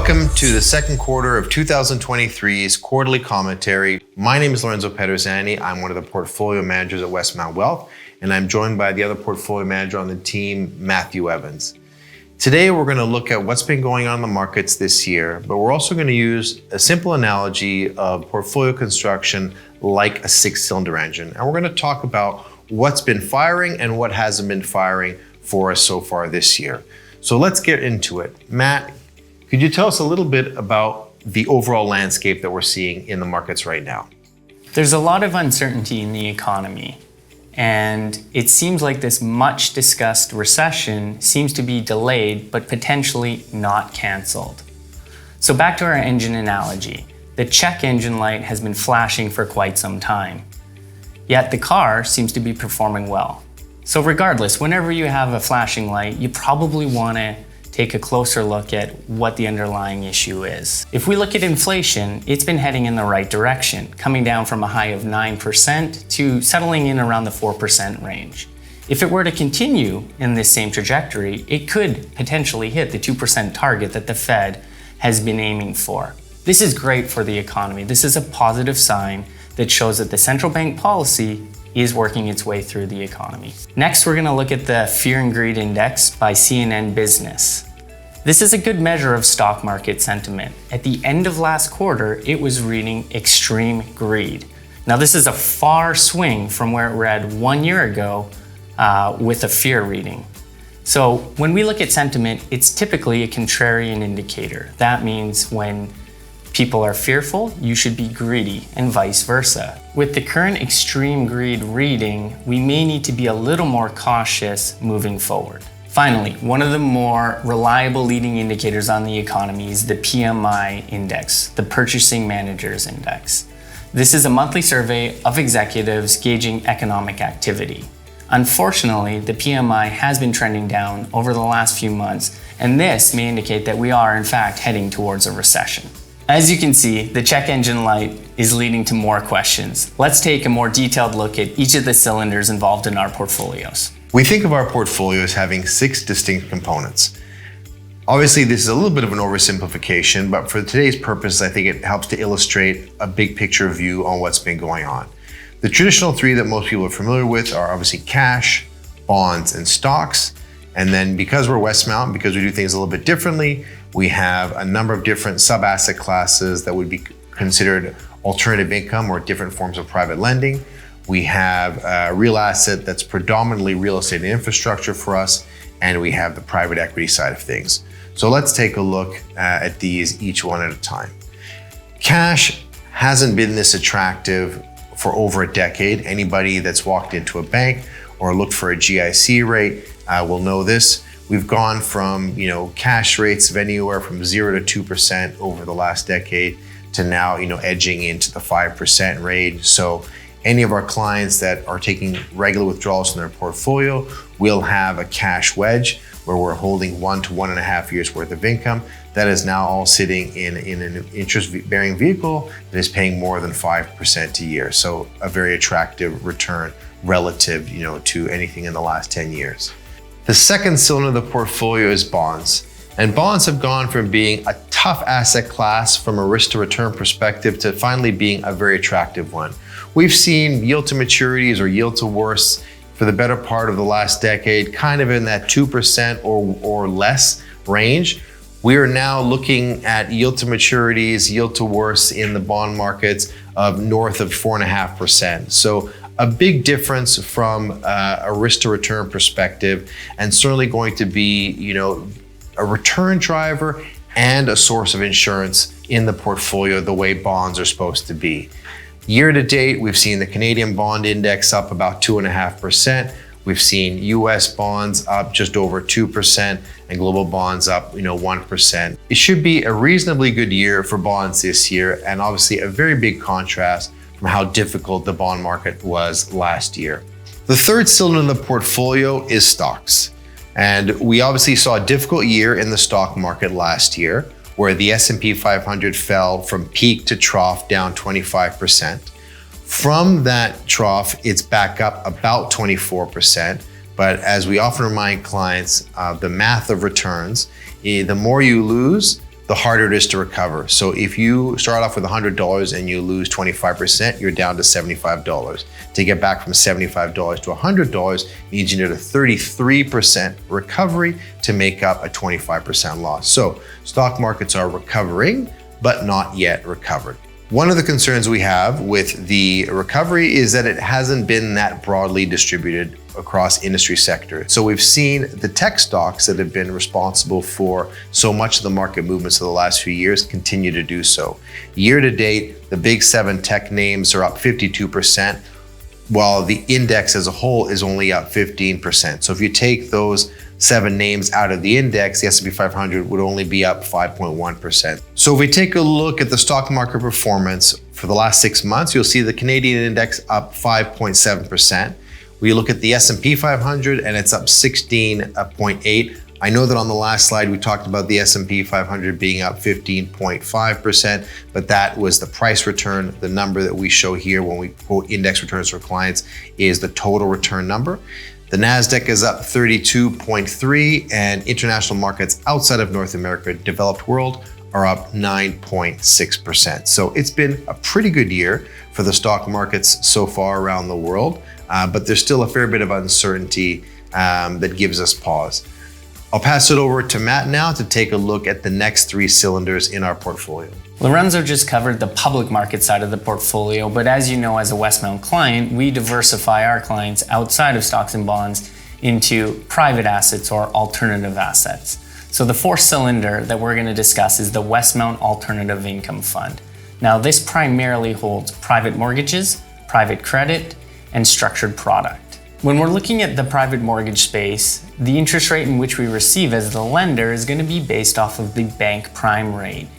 Welcome to the second quarter of 2023's quarterly commentary. My name is Lorenzo Pederzani. I'm one of the portfolio managers at Westmount Wealth, and I'm joined by the other portfolio manager on the team, Matthew Evans. Today, we're going to look at what's been going on in the markets this year, but we're also going to use a simple analogy of portfolio construction like a six-cylinder engine. And we're going to talk about what's been firing and what hasn't been firing for us so far this year. So let's get into it. Matt, could you tell us a little bit about the overall landscape that we're seeing in the markets right now? There's a lot of uncertainty in the economy, and it seems like this much discussed recession seems to be delayed, but potentially not canceled. So back to our engine analogy. The check engine light has been flashing for quite some time, yet the car seems to be performing well. So regardless, whenever you have a flashing light, you probably want to take a closer look at what the underlying issue is. If we look at inflation, it's been heading in the right direction, coming down from a high of 9% to settling in around the 4% range. If it were to continue in this same trajectory, it could potentially hit the 2% target that the Fed has been aiming for. This is great for the economy. This is a positive sign that shows that the central bank policy is working its way through the economy. Next, we're gonna look at the Fear and Greed Index by CNN Business. This is a good measure of stock market sentiment. At the end of last quarter, it was reading extreme greed. Now, this is a far swing from where it read 1 year ago with a fear reading. So when we look at sentiment, it's typically a contrarian indicator. That means when people are fearful, you should be greedy, and vice versa. With the current extreme greed reading, we may need to be a little more cautious moving forward. Finally, one of the more reliable leading indicators on the economy is the PMI index, the Purchasing Managers Index. This is a monthly survey of executives gauging economic activity. Unfortunately, the PMI has been trending down over the last few months, and this may indicate that we are in fact heading towards a recession. As you can see, the check engine light is leading to more questions. Let's take a more detailed look at each of the cylinders involved in our portfolios. We think of our portfolio as having 6 distinct components. Obviously, this is a little bit of an oversimplification, but for today's purpose, I think it helps to illustrate a big picture view on what's been going on. The traditional 3 that most people are familiar with are obviously cash, bonds, and stocks. And then because we're Westmount, because we do things a little bit differently, we have a number of different sub-asset classes that would be considered alternative income or different forms of private lending. We have a real asset that's predominantly real estate and infrastructure for us, and we have the private equity side of things. So let's take a look at these each one at a time. Cash hasn't been this attractive for over a decade. Anybody that's walked into a bank or looked for a GIC rate will know this. We've gone from cash rates of anywhere from 0 to 2% over the last decade to now edging into the 5% range. So any of our clients that are taking regular withdrawals from their portfolio will have a cash wedge where we're holding 1 to 1.5 years worth of income. That is now all sitting in an interest-bearing vehicle that is paying more than 5% a year. So a very attractive return relative to anything in the last 10 years. The second cylinder of the portfolio is bonds. And bonds have gone from being a tough asset class from a risk to return perspective to finally being a very attractive one. We've seen yield to maturities or yield to worst for the better part of the last decade, kind of in that 2% or less range. We are now looking at yield to maturities, yield to worst in the bond markets of north of 4.5%. So a big difference from a risk to return perspective, and certainly going to be, a return driver and a source of insurance in the portfolio the way bonds are supposed to be. Year to date, we've seen the Canadian bond index up about 2.5%. We've seen US bonds up just over 2% and global bonds up 1%. It should be a reasonably good year for bonds this year, and obviously a very big contrast from how difficult the bond market was last year. The third cylinder in the portfolio is stocks. And we obviously saw a difficult year in the stock market last year, where the S&P 500 fell from peak to trough down 25%. From that trough, it's back up about 24%. But as we often remind clients, the math of returns, the more you lose, the harder it is to recover. So if you start off with $100 and you lose 25%, you're down to $75. To get back from $75 to $100 means you need a 33% recovery to make up a 25% loss. So stock markets are recovering, but not yet recovered. One of the concerns we have with the recovery is that it hasn't been that broadly distributed across industry sectors. So we've seen the tech stocks that have been responsible for so much of the market movements of the last few years continue to do so. Year to date, the big 7 tech names are up 52%, while the index as a whole is only up 15%. So if you take those 7 names out of the index, the S&P 500 would only be up 5.1%. So if we take a look at the stock market performance for the last 6 months, you'll see the Canadian index up 5.7%. We look at the S&P 500 and it's up 16.8. I know that on the last slide we talked about the S&P 500 being up 15.5%, but that was the price return. The number that we show here when we quote index returns for clients is the total return number. The NASDAQ is up 32.3, and international markets outside of North America, developed world, are up 9.6%. So it's been a pretty good year for the stock markets so far around the world, but there's still a fair bit of uncertainty that gives us pause. I'll pass it over to Matt now to take a look at the next 3 cylinders in our portfolio. Lorenzo just covered the public market side of the portfolio, but as you know, as a Westmount client, we diversify our clients outside of stocks and bonds into private assets or alternative assets. So the 4th cylinder that we're going to discuss is the Westmount Alternative Income Fund. Now, this primarily holds private mortgages, private credit, and structured product. When we're looking at the private mortgage space, the interest rate in which we receive as the lender is going to be based off of the bank prime rate.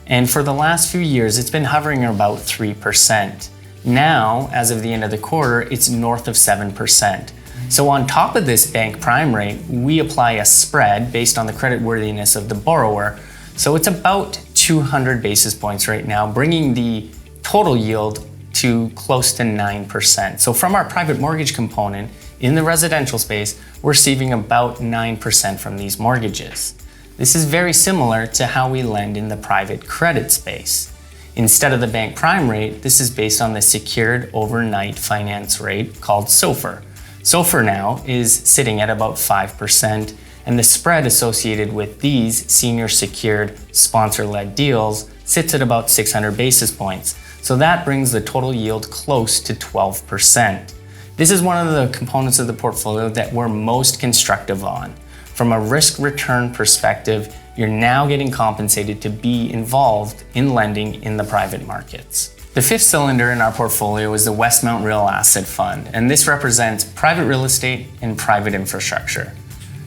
And for the last few years, it's been hovering about 3%. Now, as of the end of the quarter, it's north of 7%. So on top of this bank prime rate, we apply a spread based on the creditworthiness of the borrower. So it's about 200 basis points right now, bringing the total yield to close to 9%. So from our private mortgage component in the residential space, we're receiving about 9% from these mortgages. This is very similar to how we lend in the private credit space. Instead of the bank prime rate, this is based on the secured overnight finance rate called SOFR. SOFR now is sitting at about 5%, and the spread associated with these senior secured sponsor-led deals sits at about 600 basis points. So that brings the total yield close to 12%. This is one of the components of the portfolio that we're most constructive on. From a risk-return perspective, you're now getting compensated to be involved in lending in the private markets. The 5th cylinder in our portfolio is the Westmount Real Asset Fund, and this represents private real estate and private infrastructure.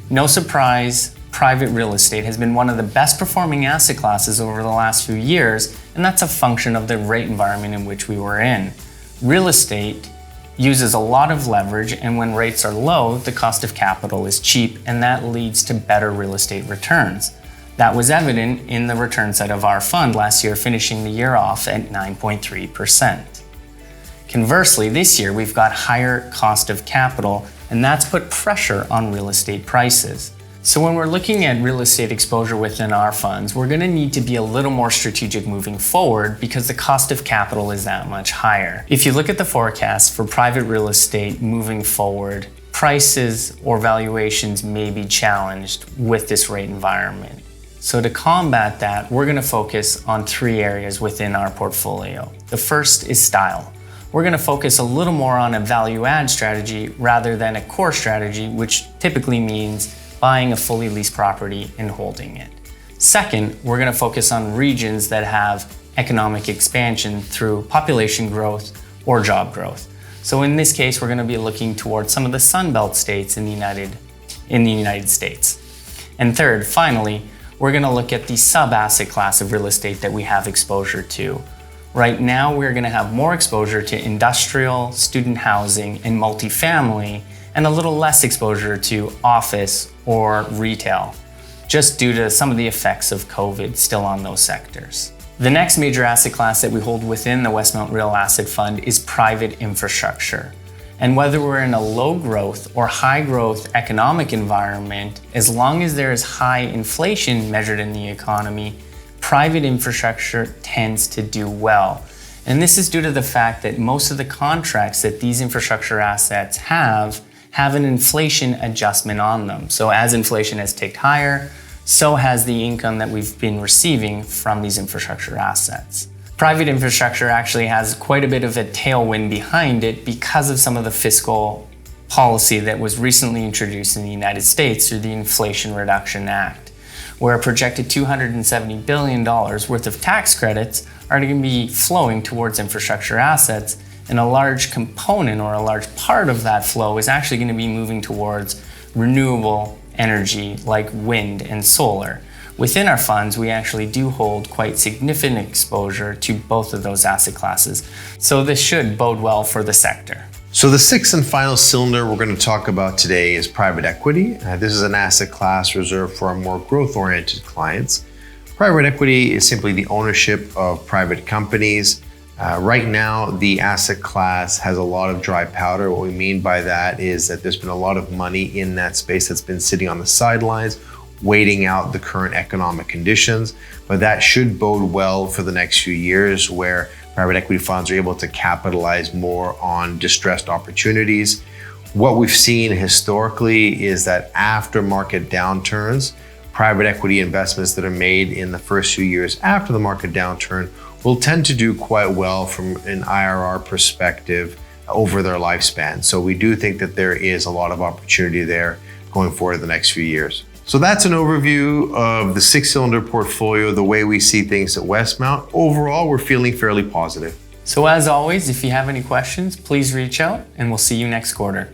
No surprise, private real estate has been one of the best performing asset classes over the last few years, and that's a function of the rate environment in which we were in. Real estate uses a lot of leverage, and when rates are low, the cost of capital is cheap, and that leads to better real estate returns. That was evident in the return side of our fund last year, finishing the year off at 9.3%. Conversely, this year we've got higher cost of capital, and that's put pressure on real estate prices. So when we're looking at real estate exposure within our funds, we're going to need to be a little more strategic moving forward because the cost of capital is that much higher. If you look at the forecast for private real estate moving forward, prices or valuations may be challenged with this rate environment. So to combat that, we're going to focus on 3 areas within our portfolio. The first is style. We're going to focus a little more on a value add strategy rather than a core strategy, which typically means buying a fully leased property and holding it. Second, we're going to focus on regions that have economic expansion through population growth or job growth. So in this case, we're going to be looking towards some of the Sun Belt states in the United States. And third, finally, we're going to look at the sub-asset class of real estate that we have exposure to. Right now, we're going to have more exposure to industrial, student housing, and multifamily, and a little less exposure to office or retail, just due to some of the effects of COVID still on those sectors. The next major asset class that we hold within the Westmount Real Asset Fund is private infrastructure. And whether we're in a low growth or high growth economic environment, as long as there is high inflation measured in the economy, private infrastructure tends to do well. And this is due to the fact that most of the contracts that these infrastructure assets have an inflation adjustment on them. So as inflation has ticked higher, so has the income that we've been receiving from these infrastructure assets. Private infrastructure actually has quite a bit of a tailwind behind it because of some of the fiscal policy that was recently introduced in the United States through the Inflation Reduction Act, where a projected $270 billion worth of tax credits are going to be flowing towards infrastructure assets, and a large component or a large part of that flow is actually going to be moving towards renewable energy like wind and solar. Within our funds, we actually do hold quite significant exposure to both of those asset classes, so this should bode well for the sector. So the sixth and final cylinder we're going to talk about today is private equity. This is an asset class reserved for our more growth-oriented clients. Private equity is simply the ownership of private companies. Right now, the asset class has a lot of dry powder. What we mean by that is that there's been a lot of money in that space that's been sitting on the sidelines, waiting out the current economic conditions. But that should bode well for the next few years, where private equity funds are able to capitalize more on distressed opportunities. What we've seen historically is that after market downturns, private equity investments that are made in the first few years after the market downturn will tend to do quite well from an IRR perspective over their lifespan. So we do think that there is a lot of opportunity there going forward in the next few years. So that's an overview of the six-cylinder portfolio, the way we see things at Westmount. Overall, we're feeling fairly positive. So as always, if you have any questions, please reach out and we'll see you next quarter.